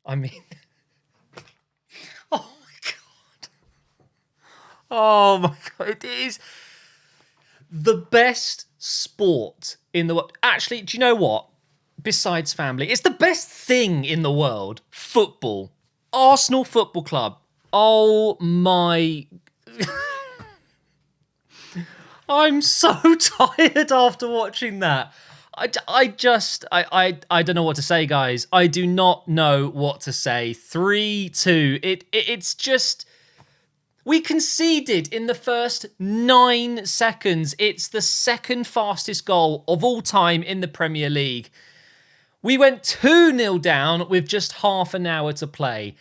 I mean, oh my God. Oh my God. It is the best sport in the world. Actually, do you know what? Besides family, it's the best thing in the world. Football. Arsenal Football Club. Oh my. I'm so tired after watching that. I don't know what to say, guys. I do not know what to say. 3-2. It's just. We conceded in the first 9 seconds. It's the second fastest goal of all time in the Premier League. We went 2-0 down with just half an hour to play,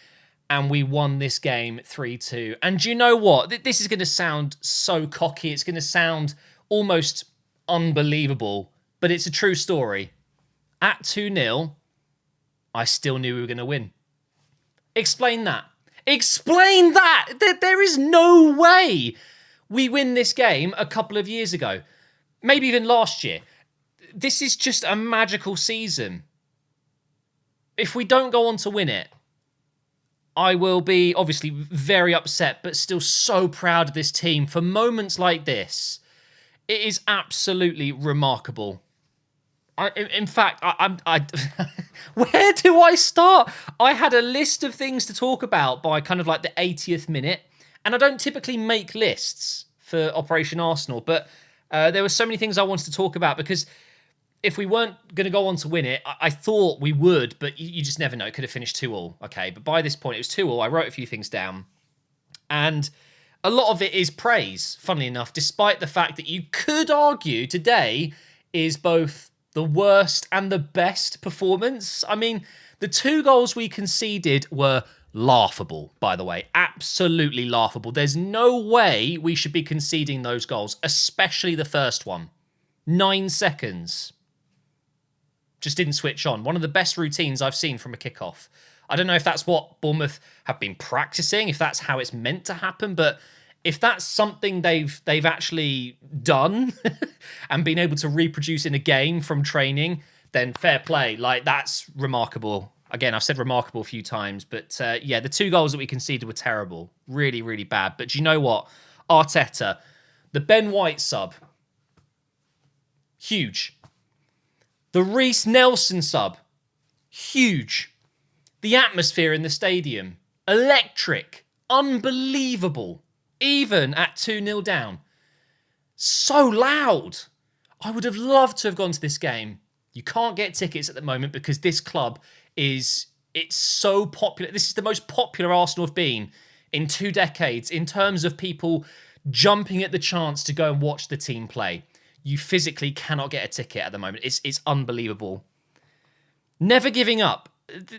and we won this game 3-2. And do you know what? This is going to sound so cocky. It's going to sound almost unbelievable, but it's a true story. At 2-0, I still knew we were going to win. Explain that. Explain that! There is no way we win this game a couple of years ago. Maybe even last year. This is just a magical season. If we don't go on to win it, I will be obviously very upset, but still so proud of this team. For moments like this, it is absolutely remarkable. In fact, where do I start? I had a list of things to talk about by kind of like the 80th minute, and I don't typically make lists for Operation Arsenal, but there were so many things I wanted to talk about because if we weren't going to go on to win it, I thought we would, but you just never know. It could have finished 2-2, okay? But by this point, it was 2-2. I wrote a few things down, and a lot of it is praise, funnily enough, despite the fact that you could argue today is both the worst and the best performance. I mean, the 2 goals we conceded were laughable, by the way. Absolutely laughable. There's no way we should be conceding those goals, especially the first one. 9 seconds. Just didn't switch on. One of the best routines I've seen from a kickoff. I don't know if that's what Bournemouth have been practicing, if that's how it's meant to happen, but if that's something they've actually done and been able to reproduce in a game from training, then fair play. Like, that's remarkable. Again, I've said remarkable a few times, but yeah, the 2 goals that we conceded were terrible. Really, really bad. But do you know what? Arteta, the Ben White sub, huge. The Reece Nelson sub, huge. The atmosphere in the stadium, electric, unbelievable. Even at 2-0 down. So loud. I would have loved to have gone to this game. You can't get tickets at the moment because this club it's so popular. This is the most popular Arsenal have been in 2 decades in terms of people jumping at the chance to go and watch the team play. You physically cannot get a ticket at the moment. It's unbelievable. Never giving up.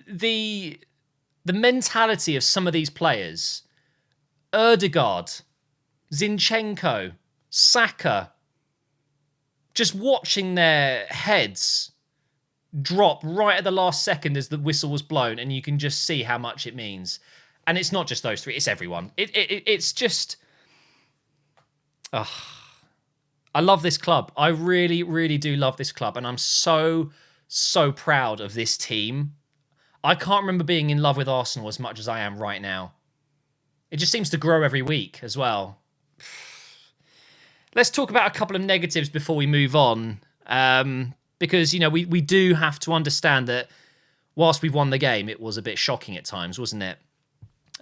The mentality of some of these players, Erdegaard, Zinchenko, Saka, just watching their heads drop right at the last second as the whistle was blown, and you can just see how much it means. And it's not just those 3, it's everyone. It's just... I love this club. I really, really do love this club, and I'm so proud of this team. I can't remember being in love with Arsenal as much as I am right now. It just seems to grow every week as well. Let's talk about a couple of negatives before we move on. Because, you know, we do have to understand that whilst we've won the game, it was a bit shocking at times, wasn't it?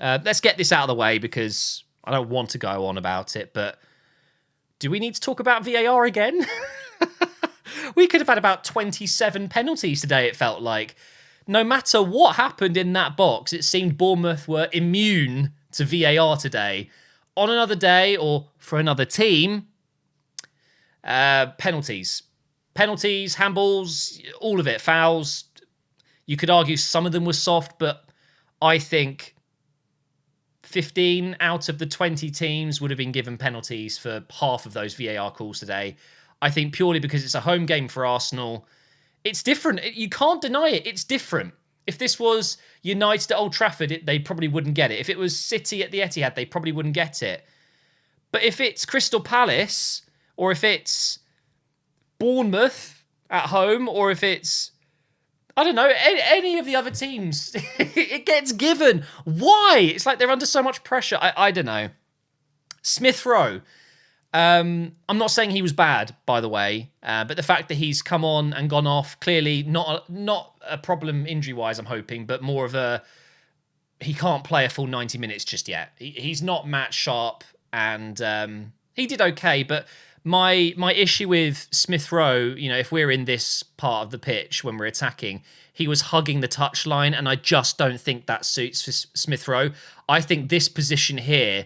Let's get this out of the way because I don't want to go on about it. But do we need to talk about VAR again? We could have had about 27 penalties today, it felt like. No matter what happened in that box, it seemed Bournemouth were immune to VAR today. On another day, or for another team, penalties. Penalties, handballs, all of it, fouls. You could argue some of them were soft, but I think 15 out of the 20 teams would have been given penalties for half of those VAR calls today. I think purely because it's a home game for Arsenal. It's different. You can't deny it. It's different. If this was United at Old Trafford, they probably wouldn't get it. If it was City at the Etihad, they probably wouldn't get it. But if it's Crystal Palace, or if it's Bournemouth at home, or if it's, I don't know, any of the other teams, it gets given. Why? It's like they're under so much pressure. I don't know. Smith Rowe. I'm not saying he was bad, by the way, but the fact that he's come on and gone off, clearly not a problem injury-wise, I'm hoping, but more of a, he can't play a full 90 minutes just yet. He's not match sharp, and he did okay, but my issue with Smith Rowe, if we're in this part of the pitch when we're attacking, he was hugging the touchline, and I just don't think that suits Smith Rowe. I think this position here,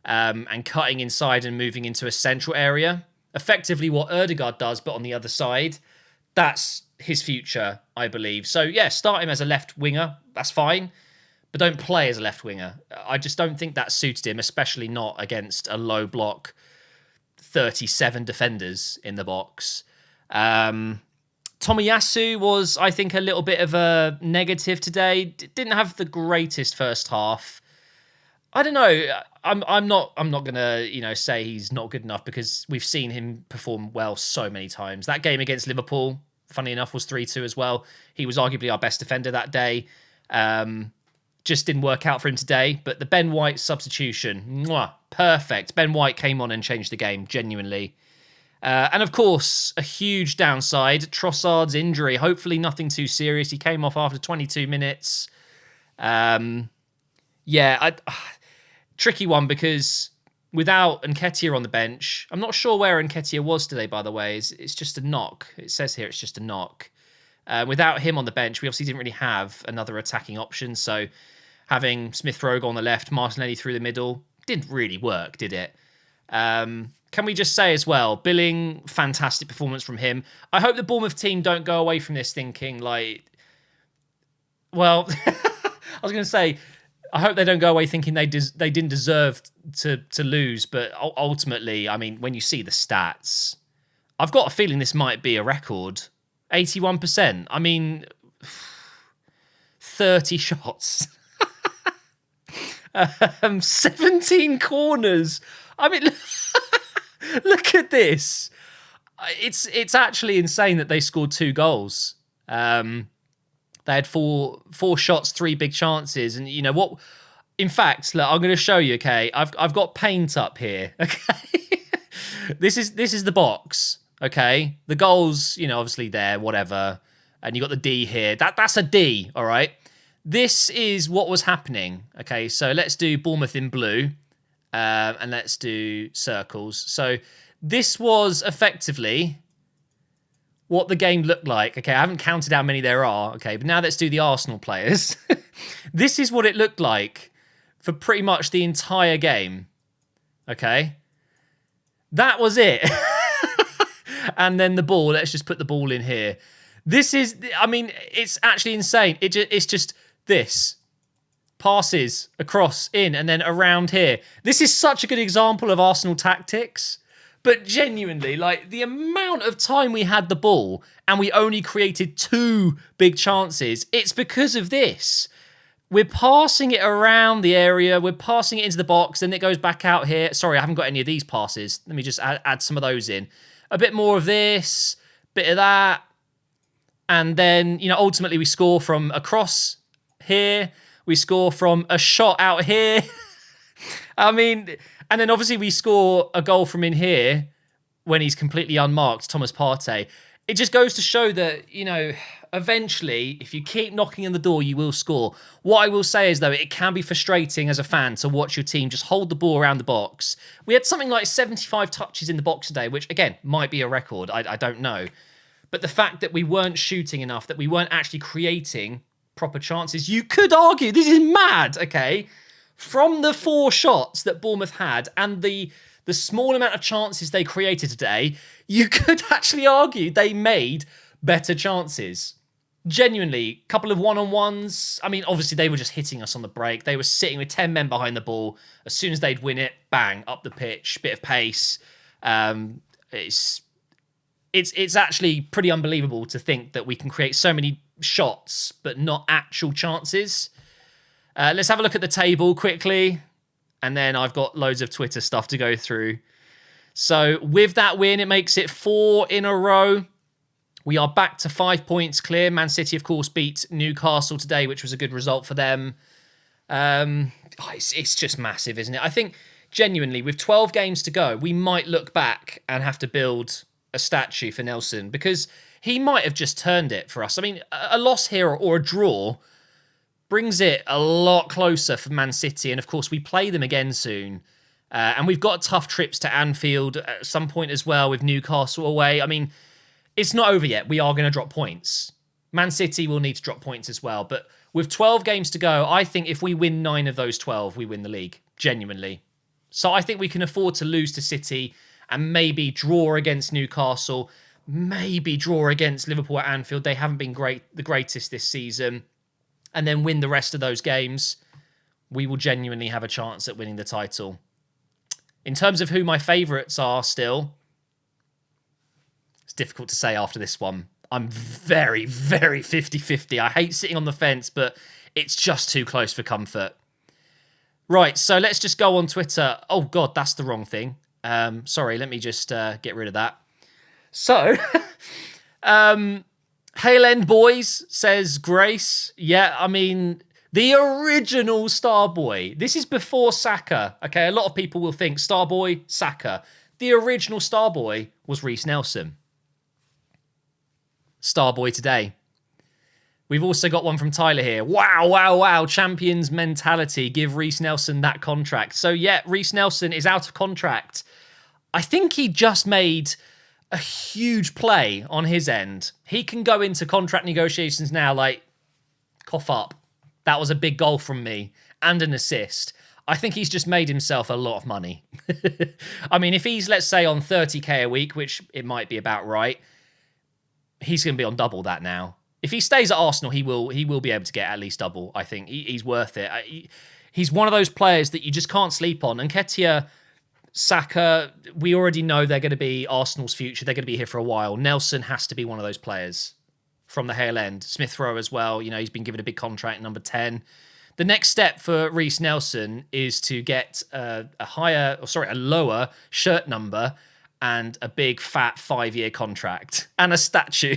and cutting inside and moving into a central area, effectively what Ødegaard does, but on the other side, that's his future, I believe. So yeah, start him as a left winger, that's fine, but don't play as a left winger. I just don't think that suited him, especially not against a low block 37 defenders in the box. Tomiyasu was, I think, a little bit of a negative today. Didn't have the greatest first half. I don't know. I'm not gonna say he's not good enough, because we've seen him perform well so many times. That game against Liverpool, funny enough, was 3-2 as well. He was arguably our best defender that day. Just didn't work out for him today. But the Ben White substitution, perfect. Ben White came on and changed the game, genuinely. And of course, a huge downside, Trossard's injury. Hopefully nothing too serious. He came off after 22 minutes. Tricky one, because without Nketiah on the bench, I'm not sure where Nketiah was today, by the way. It's just a knock. It says here it's just a knock. Without him on the bench, we obviously didn't really have another attacking option. So having Smith Rowe on the left, Martinelli through the middle, didn't really work, did it? Can we just say as well, Billing, fantastic performance from him. I hope the Bournemouth team don't go away from this thinking like, well, I was going to say, I hope they don't go away thinking they didn't deserve to lose. But ultimately, I mean, when you see the stats, I've got a feeling this might be a record. 81%. I mean, 30 shots. 17 corners. I mean, look at this. It's actually insane that they scored 2 goals. They had four shots, 3 big chances, and you know what? In fact, look, I'm going to show you. Okay, I've got paint up here. Okay, this is the box. Okay, the goals, obviously there, whatever, and you got the D here. That's a D. All right. This is what was happening. Okay, so let's do Bournemouth in blue, and let's do circles. So this was effectively what the game looked like. Okay, I haven't counted how many there are. Okay, but now let's do the Arsenal players. This is what it looked like for pretty much the entire game. Okay, that was it. And then the ball, let's just put the ball in here. This is, I mean, it's actually insane. It's just this. Passes across, in, and then around here. This is such a good example of Arsenal tactics. But genuinely, like, the amount of time we had the ball and we only created 2 big chances, it's because of this. We're passing it around the area. We're passing it into the box. Then it goes back out here. Sorry, I haven't got any of these passes. Let me just add some of those in. A bit more of this, bit of that. And then, ultimately we score from a cross here. We score from a shot out here. I mean, and then obviously we score a goal from in here when he's completely unmarked, Thomas Partey. It just goes to show that, eventually, if you keep knocking on the door, you will score. What I will say is, though, it can be frustrating as a fan to watch your team just hold the ball around the box. We had something like 75 touches in the box today, which, again, might be a record. I don't know. But the fact that we weren't shooting enough, that we weren't actually creating proper chances, you could argue, this is mad, okay? From the 4 shots that Bournemouth had and the small amount of chances they created today, you could actually argue they made better chances. Genuinely, couple of one-on-ones. I mean, obviously they were just hitting us on the break. They were sitting with 10 men behind the ball. As soon as they'd win it, bang, up the pitch, bit of pace. It's actually pretty unbelievable to think that we can create so many shots but not actual chances. Let's have a look at the table quickly, and then I've got loads of Twitter stuff to go through. So with that win, it makes it 4 in a row. We are back to 5 points clear. Man City, of course, beat Newcastle today, which was a good result for them. It's just massive, isn't it? I think, genuinely, with 12 games to go, we might look back and have to build a statue for Nelson, because he might have just turned it for us. I mean, a loss here or a draw brings it a lot closer for Man City. And, of course, we play them again soon. And we've got tough trips to Anfield at some point as well, with Newcastle away. I mean, it's not over yet. We are going to drop points. Man City will need to drop points as well. But with 12 games to go, I think if we win 9 of those 12, we win the league. Genuinely. So I think we can afford to lose to City and maybe draw against Newcastle, maybe draw against Liverpool at Anfield. They haven't been the greatest this season. And then win the rest of those games. We will genuinely have a chance at winning the title. In terms of who my favourites are still, it's difficult to say after this one. I'm very, very 50-50. I hate sitting on the fence, but it's just too close for comfort. Right, so let's just go on Twitter. Oh, God, that's the wrong thing. Sorry, let me just get rid of that. So, Hale End Boys says Grace. Yeah, I mean, the original Starboy. This is before Saka. Okay, a lot of people will think Starboy, Saka. The original Starboy was Reiss Nelson. Starboy today. We've also got one from Tyler here. Wow, wow, wow. Champions mentality. Give Reiss Nelson that contract. So, yeah, Reiss Nelson is out of contract. I think he just made a huge play on his end. He can go into contract negotiations now like, cough up. That was a big goal from me and an assist. I think he's just made himself a lot of money. I mean, if he's, let's say, on 30k a week, which it might be about right, he's going to be on double that now. If he stays at Arsenal, he will be able to get at least double, I think. He's worth it. He's one of those players that you just can't sleep on. And Nketiah, Saka, we already know they're going to be Arsenal's future. They're going to be here for a while. Nelson has to be one of those players from the Hale End. Smith Rowe as well. You know, he's been given a big contract, number 10. The next step for Reiss Nelson is to get a lower shirt number and a big fat 5-year contract and a statue.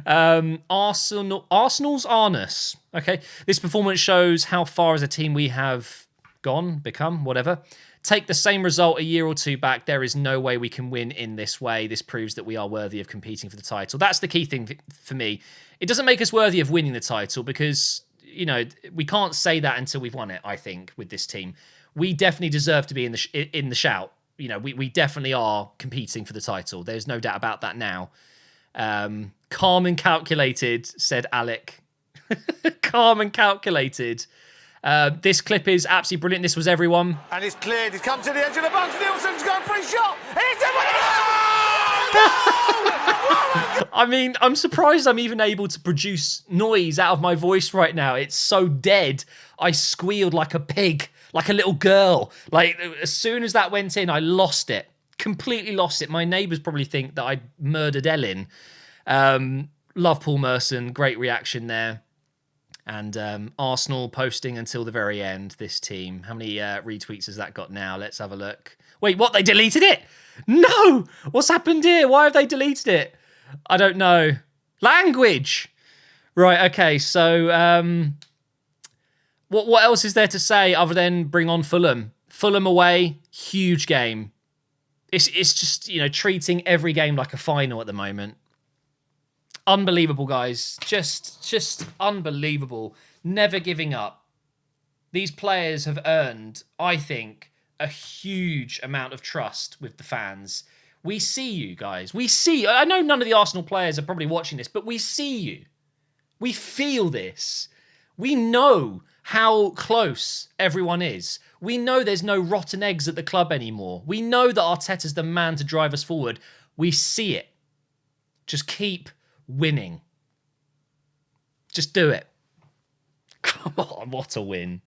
Arsenal's Arnus. Okay, this performance shows how far as a team we have become, whatever. Take the same result a year or two back. There is no way we can win in this way. This proves that we are worthy of competing for the title. That's the key thing for me. It doesn't make us worthy of winning the title because, you know, we can't say that until we've won it, I think, with this team. We definitely deserve to be in the shout. You know, we definitely are competing for the title. There's no doubt about that now. Calm and calculated, said Alec. Calm and calculated. This clip is absolutely brilliant. This was everyone. And it's cleared. He's come to the edge of the box. Nielsen's going for a shot. He's done it! I mean, I'm surprised I'm even able to produce noise out of my voice right now. It's so dead. I squealed like a pig, like a little girl. Like, as soon as that went in, I lost it. Completely lost it. My neighbours probably think that I murdered Ellen. Love Paul Merson. Great reaction there. And Arsenal posting until the very end, this team. How many retweets has that got now? Let's have a look. Wait, what? They deleted it? No! What's happened here? Why have they deleted it? I don't know. Language! Right, okay, so what else is there to say other than bring on Fulham? Fulham away, huge game. It's just, you know, treating every game like a final at the moment. Unbelievable, guys. Just unbelievable. Never giving up. These players have earned, I think, a huge amount of trust with the fans. We see you, guys. We see. I know none of the Arsenal players are probably watching this, but we see you. We feel this. We know how close everyone is. We know there's no rotten eggs at the club anymore. We know that Arteta's the man to drive us forward. We see it. Just keep winning. Just do it. Come on, what a win.